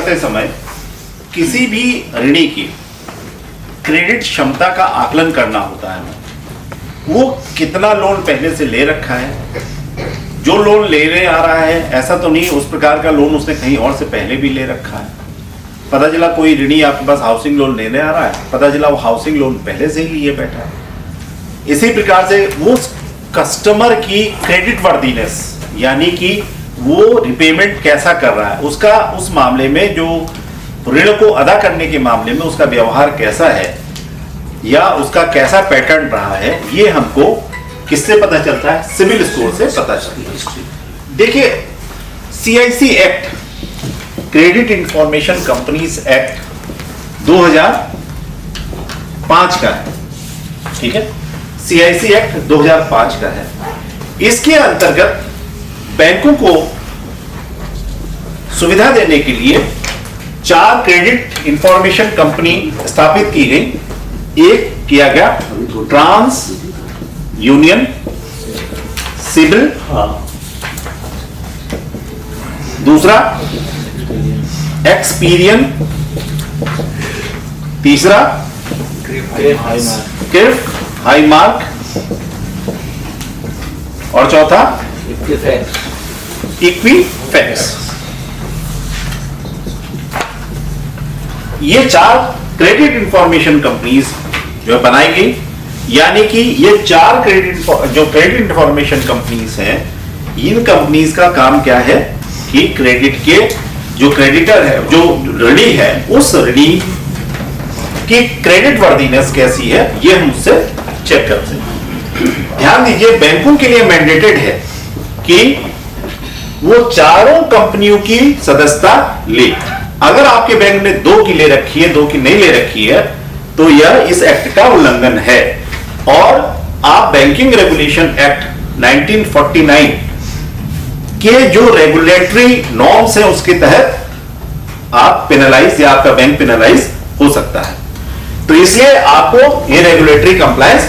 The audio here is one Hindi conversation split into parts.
करते समय किसी भी ऋणी की क्रेडिट क्षमता का आकलन करना होता है। वो कितना लोन पहले से ले रखा है, जो लोन लेने आ रहा है ऐसा तो नहीं उस प्रकार का लोन उसने कहीं और से पहले भी ले रखा है। पता चला कोई ऋणी आपके पास हाउसिंग लोन लेने आ रहा है, पता चला वो हाउसिंग लोन पहले से ही लिए बैठा है। इसी प्रकार से वो कस्टमर की क्रेडिट वर्दीनेस यानी कि वो रिपेमेंट कैसा कर रहा है, उसका उस मामले में जो ऋण को अदा करने के मामले में उसका व्यवहार कैसा है या उसका कैसा पैटर्न रहा है, ये हमको किससे पता चलता है? सिविल स्कोर से पता चलता है। देखिए CIC act, credit information companies act 2005 का है, ठीक है। CIC एक्ट 2005 का है। इसके अंतर्गत बैंकों को सुविधा देने के लिए 4 क्रेडिट इंफॉर्मेशन कंपनी स्थापित की गई। एक किया गया ट्रांस यूनियन सिविल, दूसरा एक्सपीरियन, तीसरा क्रिफ्ट हाईमार्क और चौथा इक्विफैक्स। ये 4 क्रेडिट इंफॉर्मेशन कंपनीज जो बनाई गई, यानी कि ये 4 क्रेडिट इंफॉर्मेशन कंपनीज हैं। इन कंपनीज का काम क्या है कि क्रेडिट के जो क्रेडिटर है, जो ऋणी है, उस ऋणी की क्रेडिट वर्दीनेस कैसी है ये हम उससे चेक करते हैं। ध्यान दीजिए, बैंकों के लिए मैंडेटेड है कि वो चारों कंपनियों की सदस्यता ले। अगर आपके बैंक ने 2 की ले रखी है, 2 की नहीं ले रखी है, तो यह इस एक्ट का उल्लंघन है और आप बैंकिंग रेगुलेशन एक्ट 1949 के जो रेगुलेटरी नॉर्म्स है उसके तहत आप पेनलाइज या आपका बैंक पेनलाइज हो सकता है। तो इसलिए आपको ये रेगुलेटरी कंप्लायंस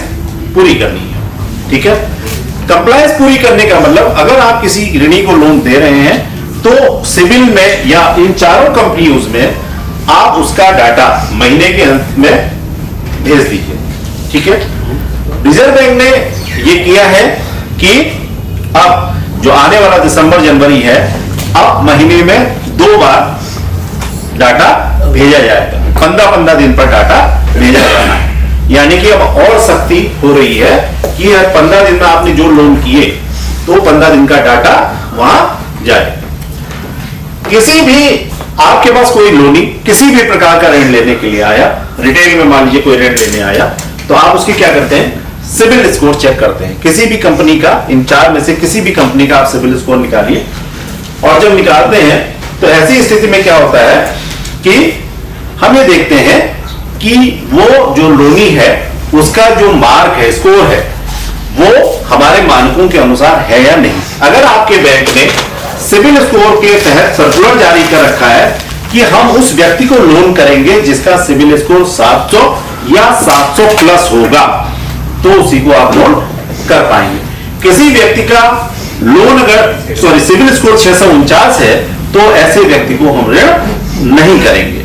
पूरी करनी है, ठीक है। कंप्लायंस पूरी करने का मतलब, अगर आप किसी ऋणी को लोन दे रहे हैं तो सिविल में या इन चारों कंपनियों में आप उसका डाटा महीने के अंत में भेज दीजिए, ठीक है। रिजर्व बैंक ने ये किया है कि अब जो आने वाला दिसंबर जनवरी है, अब महीने में 2 बार डाटा भेजा जाएगा। 15-15 दिन पर डाटा भेजा जाना है, यानी कि अब और सख्ती हो रही है कि 15 दिन में आपने जो लोन किए तो 15 दिन का डाटा वहां जाए। किसी भी आपके पास कोई लोनी किसी भी प्रकार का ऋण लेने के लिए आया, रिटेल में मान लीजिए कोई ऋण लेने आया, तो आप उसकी क्या करते हैं? सिविल स्कोर चेक करते हैं। किसी भी कंपनी का, इन 4 में से किसी भी कंपनी का आप सिविल स्कोर निकालिए, और जब निकालते हैं तो ऐसी स्थिति में क्या होता है कि हम ये देखते हैं कि वो जो लोनी है उसका जो मार्क है, स्कोर है, वो हमारे मानकों के अनुसार है या नहीं। अगर आपके बैंक ने सिविल स्कोर के तहत सर्कुलर जारी कर रखा है कि हम उस व्यक्ति को लोन करेंगे जिसका सिविल स्कोर 700 या 700 प्लस होगा, तो उसी को आप लोन कर पाएंगे। किसी व्यक्ति का लोन अगर सिविल स्कोर 649 है तो ऐसे व्यक्ति को हम ऋण नहीं करेंगे।